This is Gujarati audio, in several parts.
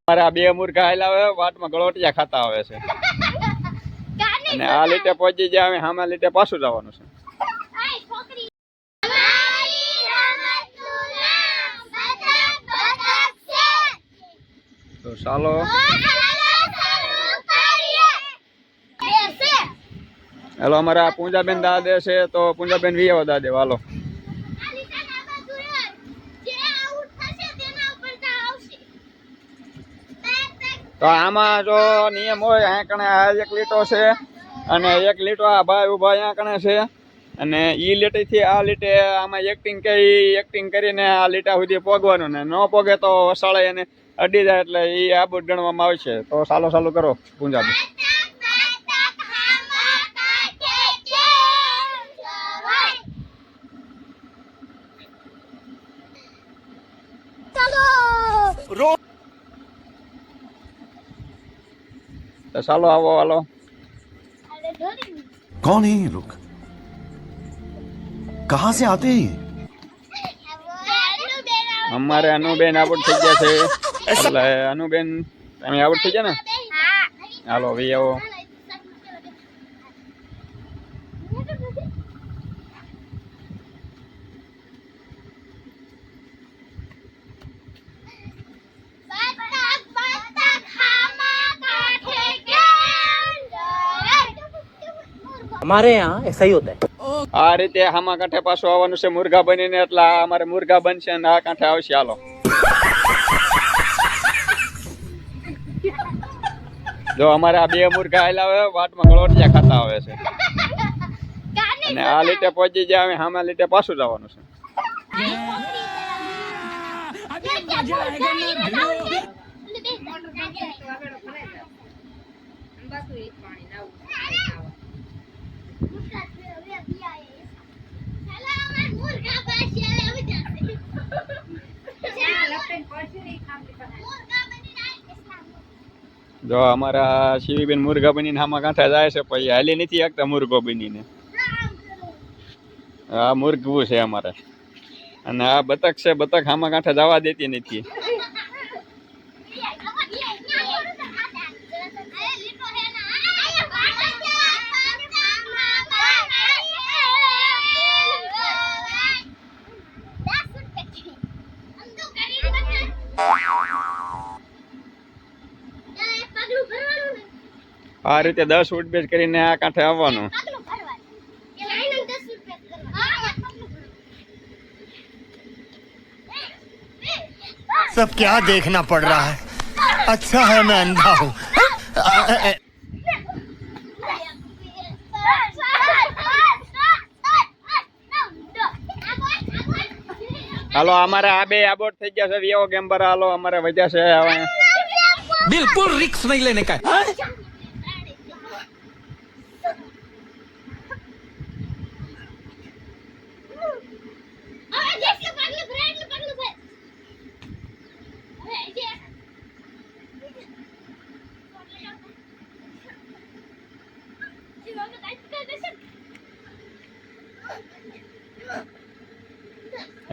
મારા બે મુર્ગા હાલ્યા આવે વાટમાં ગળોટિયા ખાતા આવે છે અને આ લીટે પહોંચી જાય અમે સામે લીટે પાછું જવાનું છે. તો ચાલો હેલો અમારા પૂંજાબેન દાદે છે તો પૂંજાબેન વીવો દાદે હાલો. તો આમાં જો નિયમ હોય અહીંયા કણે આ એક લીટો છે અને એક લીટો આ ભાઈ ઉભા અહીંયા કણે છે અને ઈ લીટીથી આ લીટે આમાં એક્ટિંગ કરીને આ લીટા સુધી પોગવાનું ને ન પોગે તો વસાળે એને અડી જાય એટલે એ આબૂટ ગણવામાં આવશે. તો ચાલુ કરો પૂંજાબેન. तो चलो आओ वालो. कौन है ये लोग? कहाँ से आते हैं? हमारे अनुबेन आउट થઈ ગયા છે એટલે अनुबेन તમે આઉટ થઈ ગયા ને. હાલો વી આવો. हमारे यहाँ ऐसा ही होता है. આ રીતે હામા કાંઠે પાછું આવવાનું છે મુર્ગા બનીને એટલે અમારે મુર્ગા બનશે અને આ કાંઠે આવશે. હાલો જો અમારે આ બે મુર્ગા હાલ્યા આવે વાટમાં ગળોટિયા ખાતા આવે છે અને આ લીટે પહોંચી જાય અમે સામે લીટે પાછું જવાનું છે. જો અમારા શિવીબેન મુર્ગા બનીને આમાં કાંઠે જાય છે પછી હાલી નથી શકતા મુર્ગો બનીને. આ મુર્ગવું છે અમારે અને આ બતક છે બતક આમાં કાંઠે જવા દેતી નથી. આ રીતે 10 ઉડબેજ કરીને આ કાંઠે આવવાનું. सब क्या देखना पड़ रहा है? अच्छा है मैं अंधा हूँ. હાલો અમારે આ બે આબોટ થઈ ગયા છે વીવો ગેમ્બર. હાલો અમારે વજ્યા છે હવે. बिल्कुल रिक्स नहीं लेने का.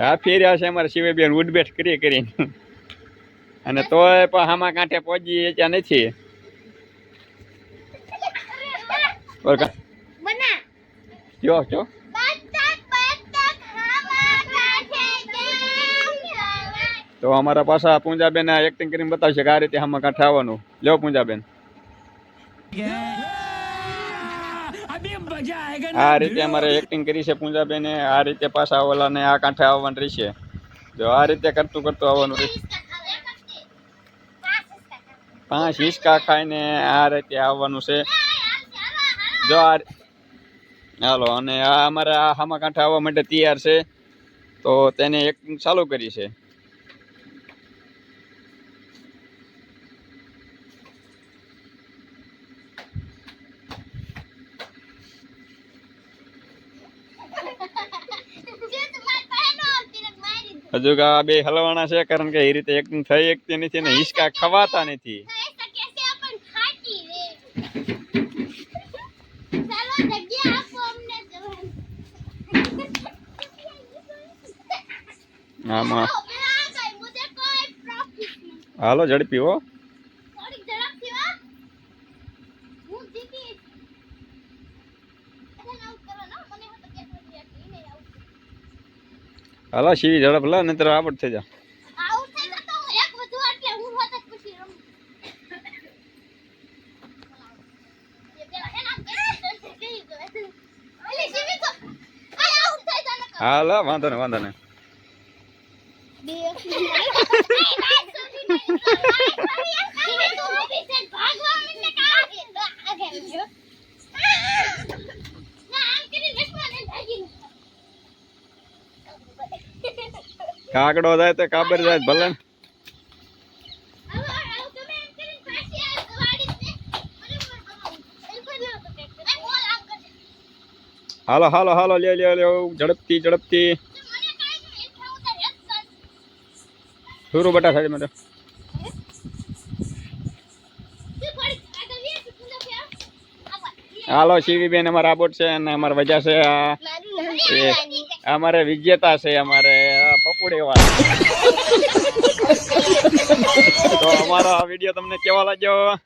હા ફેર્યા છે અમારે શિવબેન ઉડબેઠ કરીને અને તોય પણ હામા કાંઠે પહોંચી ત્યાં નથી. કયો તો અમારા પાછા પૂંજાબેન એક્ટિંગ કરીને બતાવશે કે આ રીતે હામા કાંઠે આવવાનું. લ્યો પૂંજાબેન આ રીતે અમારે એક્ટિંગ કરી છે પૂંજાબેને. આ રીતે પાછા ઓલાને આ કાંઠે આવવાનું રહેશે. જો આ રીતે કરતું આવવાનું રહેશે. 5 હિંચકા ખાઈને આ રીતે આવવાનું છે. જો આ હાલો અને આ અમારે આ હામા કાંઠે આવવા માટે તૈયાર છે તો તેને એક્ટિંગ ચાલુ કરી છે. હજુ આ બે હલવાના છે કારણ કે એ રીતે એક્ટિંગ થઈ શકતી નથી ને હિંચકા ખવાતા નથી. આમાં હાલો ઝડપી હો. હાલો શી ઝડપ લા નહીતર આવડ થઈ જા હાલો વાંધો ને કાકડો જાય તો કાબર જાય ભલે ને. હાલો હાલો હાલો લે ઝડપથી થોડું બટા ખાલી મેડમ હાલો શિવી બેન અમારા આબોટ છે અને અમારા વજા છે અમારે વિજેતા છે અમારે પપુડી વાળા તો અમારો આ વિડીયો તમને કેવા લાગ્યો